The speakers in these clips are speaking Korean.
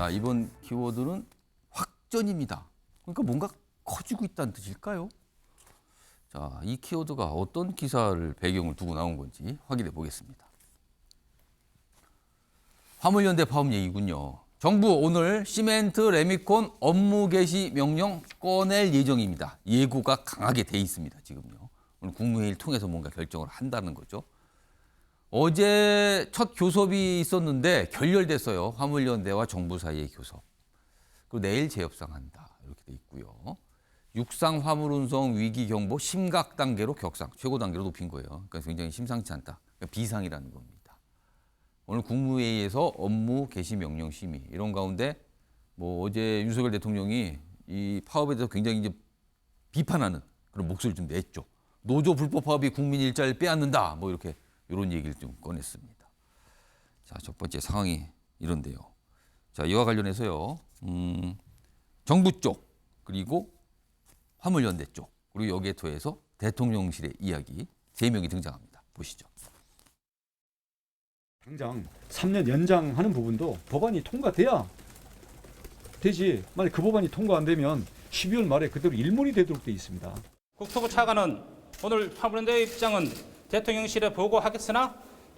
자, 이번 키워드는 확전입니다. 그러니까 뭔가 커지고 있다는 뜻일까요? 자, 이 키워드가 어떤 기사를 배경을 두고 나온 건지 확인해 보겠습니다. 화물연대 파업 얘기군요. 정부 오늘 시멘트 레미콘 업무 개시 명령 꺼낼 예정입니다. 예고가 강하게 돼 있습니다. 지금요. 오늘 국무회의를 통해서 뭔가 결정을 한다는 거죠. 어제 첫 교섭이 있었는데 결렬됐어요. 화물연대와 정부 사이의 교섭. 그리고 내일 재협상한다. 이렇게 돼 있고요. 육상 화물 운송 위기 경보 심각 단계로 격상, 최고 단계로 높인 거예요. 그러니까 굉장히 심상치 않다. 그러니까 비상이라는 겁니다. 오늘 국무회의에서 업무 개시 명령 심의 이런 가운데 뭐 어제 윤석열 대통령이 이 파업에 대해서 굉장히 이제 비판하는 그런 목소리를 좀 냈죠. 노조 불법 파업이 국민 일자리를 빼앗는다. 뭐 이렇게 이런 얘기를 좀 꺼냈습니다. 자, 첫 번째 상황이 이런데요. 자, 이와 관련해서요. 정부 쪽 그리고 화물연대 쪽 그리고 여기에 더해서 대통령실의 이야기 3명이 등장합니다. 보시죠. 당장 3년 연장하는 부분도 법안이 통과돼야 되지. 만약 그 법안이 통과 안 되면 12월 말에 그대로 일몰이 되도록 돼 있습니다. 국토부 차관은 오늘 화물연대의 입장은 대통령실에 보고하겠으나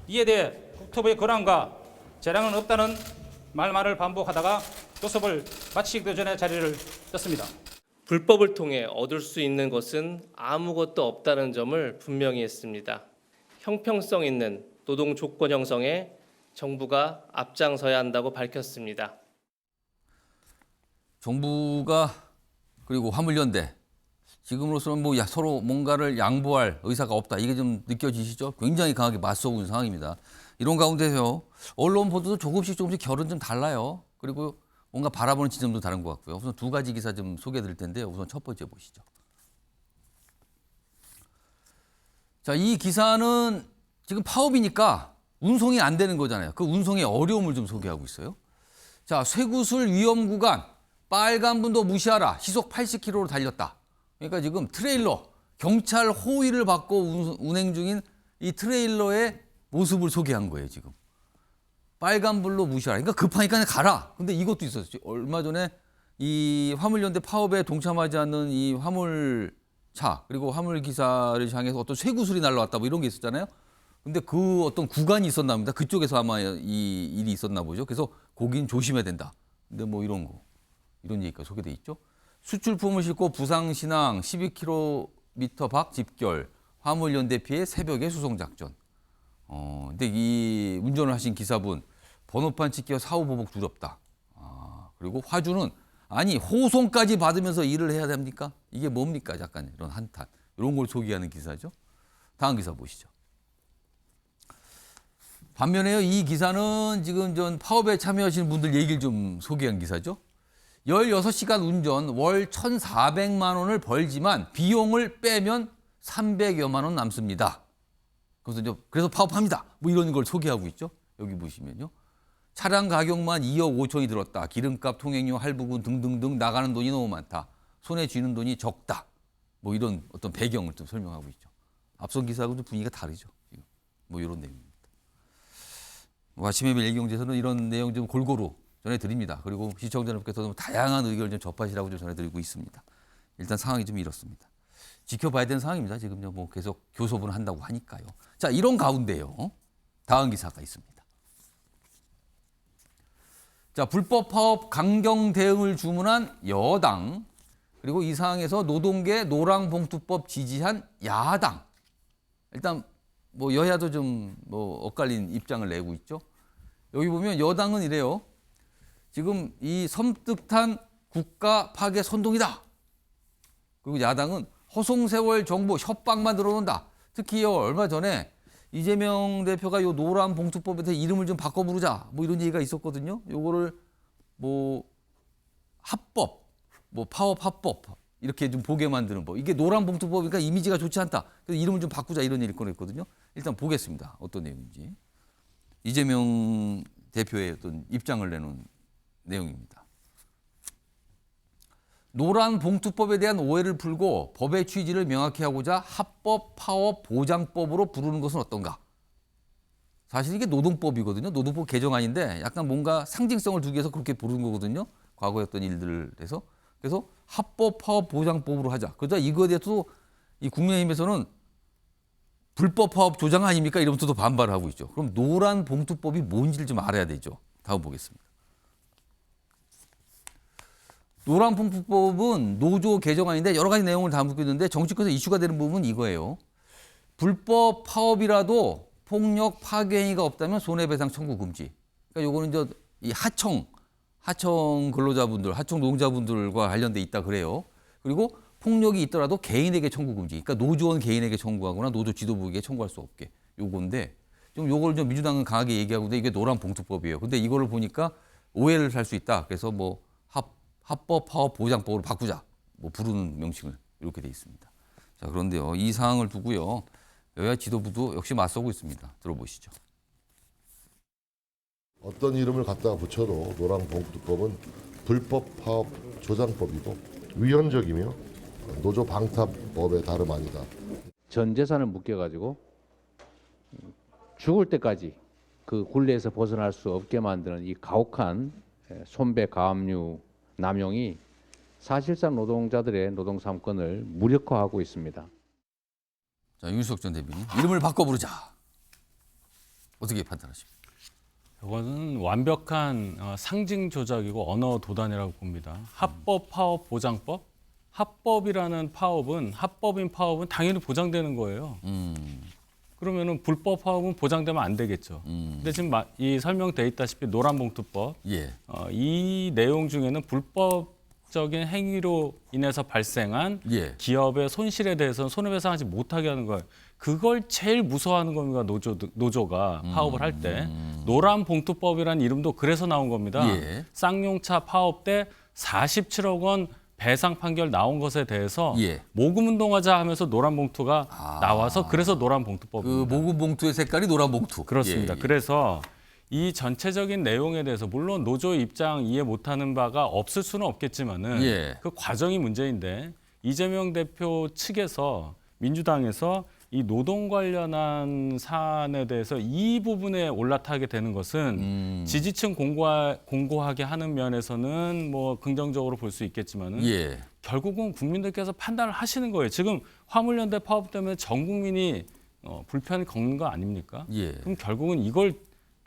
이에 대해 국토부의 권한과 재량은 없다는 말만을 반복하다가 교섭을 마치기도 전에 자리를 떴습니다. 불법을 통해 얻을 수 있는 것은 아무것도 없다는 점을 분명히 했습니다. 형평성 있는 노동 조건 형성에 정부가 앞장서야 한다고 밝혔습니다. 정부가 그리고 화물연대 지금으로서는 뭐 서로 뭔가를 양보할 의사가 없다. 이게 좀 느껴지시죠? 굉장히 강하게 맞서고 있는 상황입니다. 이런 가운데서 언론 보도도 조금씩 결은 좀 달라요. 그리고 뭔가 바라보는 지점도 다른 것 같고요. 우선 2가지 기사 좀 소개해 드릴 텐데요. 우선 첫 번째 보시죠. 자, 이 기사는 지금 파업이니까 운송이 안 되는 거잖아요. 그 운송의 어려움을 좀 소개하고 있어요. 자, 쇠구슬 위험 구간 빨간불도 무시하라. 시속 80km로 달렸다. 그러니까 지금 트레일러 경찰 호위를 받고 운행 중인 이 트레일러의 모습을 소개한 거예요. 지금. 빨간불로 무시하라. 그러니까 급하니까 그냥 가라. 근데 이것도 있었죠. 얼마 전에 이 화물연대 파업에 동참하지 않는 이 화물차 그리고 화물기사를 향해서 어떤 쇠구슬이 날라왔다 뭐 이런 게 있었잖아요. 근데 그 어떤 구간이 있었나 봅니다. 그쪽에서 아마 이 일이 있었나 보죠. 그래서 거긴 조심해야 된다. 근데 뭐 이런 얘기가 소개돼 있죠. 수출품을 싣고 부상신항 12km 밖 집결, 화물연대 피해 새벽에 수송작전. 근데 이 운전을 하신 기사분 번호판 찍기와 사후보복 두렵다. 그리고 화주는 아니 호송까지 받으면서 일을 해야 됩니까? 이게 뭡니까? 약간 이런 한탄. 이런 걸 소개하는 기사죠. 다음 기사 보시죠. 반면에요, 이 기사는 지금 전 파업에 참여하시는 분들 얘기를 좀 소개한 기사죠. 16시간 운전 월 1,400만 원을 벌지만 비용을 빼면 300여만 원 남습니다. 그래서 파업합니다. 뭐 이런 걸 소개하고 있죠. 여기 보시면요. 차량 가격만 2억 5천이 들었다. 기름값, 통행료, 할부금 등등등 나가는 돈이 너무 많다. 손에 쥐는 돈이 적다. 뭐 이런 어떤 배경을 좀 설명하고 있죠. 앞선 기사하고도 분위기가 다르죠. 뭐 이런 내용입니다. 아침에 일경제에서는 이런 내용 좀 골고루 전해드립니다. 그리고 시청자 여러분께서도 다양한 의견을 좀 접하시라고 좀 전해드리고 있습니다. 일단 상황이 좀 이렇습니다. 지켜봐야 되는 상황입니다. 지금요, 뭐 계속 교섭을 한다고 하니까요. 자, 이런 가운데요. 다음 기사가 있습니다. 자, 불법 파업 강경 대응을 주문한 여당, 그리고 이 상황에서 노동계 노랑봉투법 지지한 야당. 일단 뭐 여야도 좀 뭐 엇갈린 입장을 내고 있죠. 여기 보면 여당은 이래요. 지금 이 섬뜩한 국가 파괴 선동이다. 그리고 야당은 허송세월 정부 협박만 들어온다. 특히 얼마 전에 이재명 대표가 요 노란 봉투법에 대해 이름을 좀 바꿔 부르자. 뭐 이런 얘기가 있었거든요. 요거를 뭐 합법, 뭐 파업 합법 이렇게 좀 보게 만드는 법. 이게 노란 봉투법이니까 이미지가 좋지 않다. 그래서 이름을 좀 바꾸자 이런 얘기를 꺼냈거든요. 일단 보겠습니다. 어떤 내용인지. 이재명 대표의 어떤 입장을 내놓은 내용입니다. 노란 봉투법에 대한 오해를 풀고 법의 취지를 명확히 하고자 합법 파업 보장법으로 부르는 것은 어떤가? 사실 이게 노동법이거든요. 노동법 개정안인데 약간 뭔가 상징성을 두기 위해서 그렇게 부른 거거든요. 과거에 어떤 일들에서. 그래서 합법 파업 보장법으로 하자. 그러자 이거에 대해서도 이 국민의힘에서는 불법 파업 조장 아닙니까? 이러면서 또 반발을 하고 있죠. 그럼 노란 봉투법이 뭔지를 좀 알아야 되죠. 다음 보겠습니다. 노란 봉투법은 노조 개정안인데 여러 가지 내용을 담고 있는데 정치권에서 이슈가 되는 부분은 이거예요. 불법 파업이라도 폭력 파괴 행위가 없다면 손해배상 청구 금지. 그러니까 요거는 이제 이 하청 근로자분들, 하청 노동자분들과 관련돼 있다 그래요. 그리고 폭력이 있더라도 개인에게 청구 금지. 그러니까 노조원 개인에게 청구하거나 노조 지도부에게 청구할 수 없게. 요건데 좀 요걸 좀 민주당은 강하게 얘기하고 있는데 이게 노란 봉투법이에요. 근데 이거를 보니까 오해를 살 수 있다. 그래서 뭐 합법 파업 보장법으로 바꾸자. 뭐 부르는 명칭을 이렇게 돼 있습니다. 자, 그런데요. 이 사항을 두고요. 여야 지도부도 역시 맞서고 있습니다. 들어보시죠. 어떤 이름을 갖다가 붙여도 노란봉투법은 불법 파업 조장법이고 위헌적이며 노조 방탄법의 다름 아니다. 전 재산을 묶여가지고 죽을 때까지 그 굴레에서 벗어날 수 없게 만드는 이 가혹한 손배 가압류 남용이 사실상 노동자들의 노동 3권을 무력화하고 있습니다. 자, 윤수석 전 대변인. 이름을 바꿔 부르자. 어떻게 판단하십니까? 이거는 완벽한 상징 조작이고 언어 도단이라고 봅니다. 합법 파업 보장법? 합법이라는 파업은 합법인 파업은 당연히 보장되는 거예요. 그러면은 불법 파업은 보장되면 안 되겠죠. 근데 지금 이 설명돼 있다시피 노란봉투법 예. 이 내용 중에는 불법적인 행위로 인해서 발생한 예. 기업의 손실에 대해서는 손해배상하지 못하게 하는 거예요. 그걸 제일 무서워하는 겁니다. 노조가 파업을 할 때. 노란봉투법이라는 이름도 그래서 나온 겁니다. 예. 쌍용차 파업 때 47억 원 배상 판결 나온 것에 대해서 예. 모금 운동하자 하면서 노란 봉투가 나와서 그래서 노란 그 봉투법입니다. 모금 봉투의 색깔이 노란 봉투. 그렇습니다. 예, 예. 그래서 이 전체적인 내용에 대해서 물론 노조 입장 이해 못하는 바가 없을 수는 없겠지만은 예. 그 과정이 문제인데 이재명 대표 측에서 민주당에서 이 노동 관련한 사안에 대해서 이 부분에 올라타게 되는 것은 지지층 공고하게 하는 면에서는 뭐 긍정적으로 볼 수 있겠지만은 예. 결국은 국민들께서 판단을 하시는 거예요. 지금 화물연대 파업 때문에 전 국민이 불편을 겪는 거 아닙니까? 예. 그럼 결국은 이걸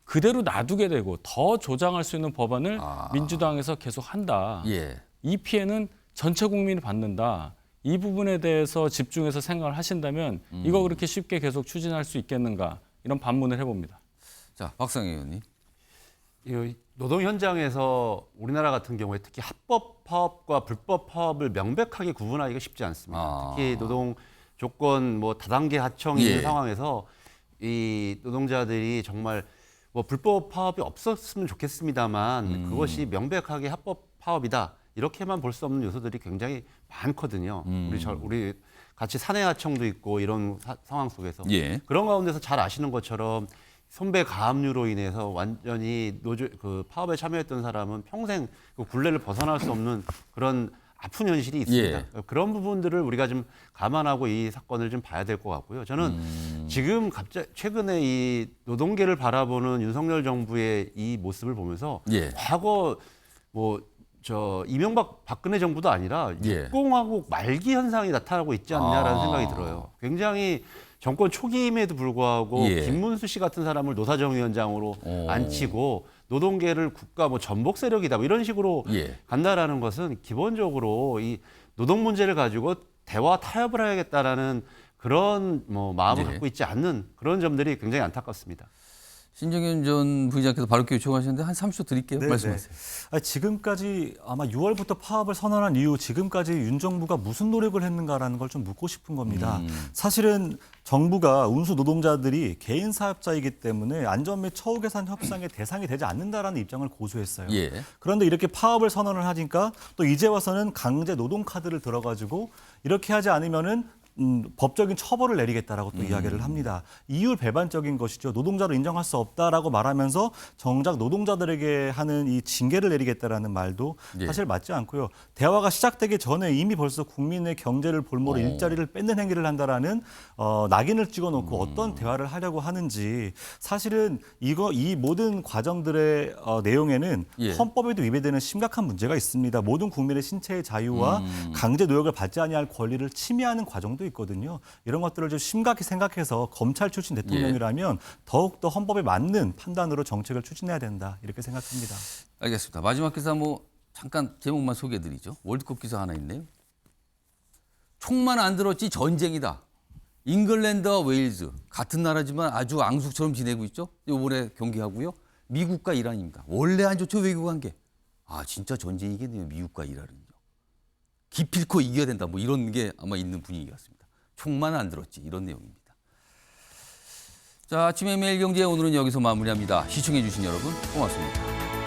그대로 놔두게 되고 더 조장할 수 있는 법안을 민주당에서 계속 한다. 예. 이 피해는 전체 국민이 받는다. 이 부분에 대해서 집중해서 생각을 하신다면 이거 그렇게 쉽게 계속 추진할 수 있겠는가 이런 반문을 해봅니다. 자, 박상희 의원님. 이 노동 현장에서 우리나라 같은 경우에 특히 합법 파업과 불법 파업을 명백하게 구분하기가 쉽지 않습니다. 특히 노동 조건 뭐 다단계 하청이 예. 있는 상황에서 이 노동자들이 정말 뭐 불법 파업이 없었으면 좋겠습니다만 그것이 명백하게 합법 파업이다. 이렇게만 볼 수 없는 요소들이 굉장히 많거든요. 우리 같이 사내하청도 있고 이런 상황 속에서 예. 그런 가운데서 잘 아시는 것처럼 손배 가압류로 인해서 완전히 노조 그 파업에 참여했던 사람은 평생 그 굴레를 벗어날 수 없는 그런 아픈 현실이 있습니다. 예. 그런 부분들을 우리가 좀 감안하고 이 사건을 좀 봐야 될 것 같고요. 저는 지금 갑자기 최근에 이 노동계를 바라보는 윤석열 정부의 이 모습을 보면서 예. 과거 이명박 박근혜 정부도 아니라 예. 육공화국 말기 현상이 나타나고 있지 않냐라는 생각이 들어요. 굉장히 정권 초기임에도 불구하고 예. 김문수 씨 같은 사람을 노사정위원장으로 앉히고 노동계를 국가 뭐 전복 세력이다 뭐 이런 식으로 예. 간다라는 것은 기본적으로 이 노동 문제를 가지고 대화 타협을 해야겠다라는 그런 뭐 마음을 예. 갖고 있지 않는 그런 점들이 굉장히 안타깝습니다. 신정현 전 부의장께서 발언 요청하셨는데 한 30초 드릴게요. 네, 말씀하세요. 네. 지금까지 아마 6월부터 파업을 선언한 이후 지금까지 윤 정부가 무슨 노력을 했는가라는 걸 좀 묻고 싶은 겁니다. 사실은 정부가 운수 노동자들이 개인 사업자이기 때문에 안전 및 처우 개선 협상의 대상이 되지 않는다라는 입장을 고수했어요. 예. 그런데 이렇게 파업을 선언을 하니까 또 이제 와서는 강제 노동 카드를 들어가지고 이렇게 하지 않으면은 법적인 처벌을 내리겠다라고 또 이야기를 합니다. 이율 배반적인 것이죠. 노동자로 인정할 수 없다라고 말하면서 정작 노동자들에게 하는 이 징계를 내리겠다라는 말도 예. 사실 맞지 않고요. 대화가 시작되기 전에 이미 벌써 국민의 경제를 볼모로 일자리를 뺏는 행위를 한다라는 낙인을 찍어놓고 어떤 대화를 하려고 하는지 사실은 이 모든 과정들의 내용에는 예. 헌법에도 위배되는 심각한 문제가 있습니다. 모든 국민의 신체의 자유와 강제 노역을 받지 아니할 권리를 침해하는 과정도 있거든요. 이런 것들을 좀 심각히 생각해서 검찰 출신 대통령이라면 더욱더 헌법에 맞는 판단으로 정책을 추진해야 된다. 이렇게 생각합니다. 알겠습니다. 마지막 기사 잠깐 제목만 소개해드리죠. 월드컵 기사 하나 있네요. 총만 안 들었지 전쟁이다. 잉글랜드와 웨일즈 같은 나라지만 아주 앙숙처럼 지내고 있죠. 이번에 경기하고요. 미국과 이란입니다. 원래 안 좋죠, 외교 관계. 진짜 전쟁이겠네요, 미국과 이란은요. 기필코 이겨야 된다. 이런 게 아마 있는 분위기 같습니다. 총만 안 들었지, 이런 내용입니다. 자, 아침의 매일경제 오늘은 여기서 마무리합니다. 시청해주신 여러분 고맙습니다.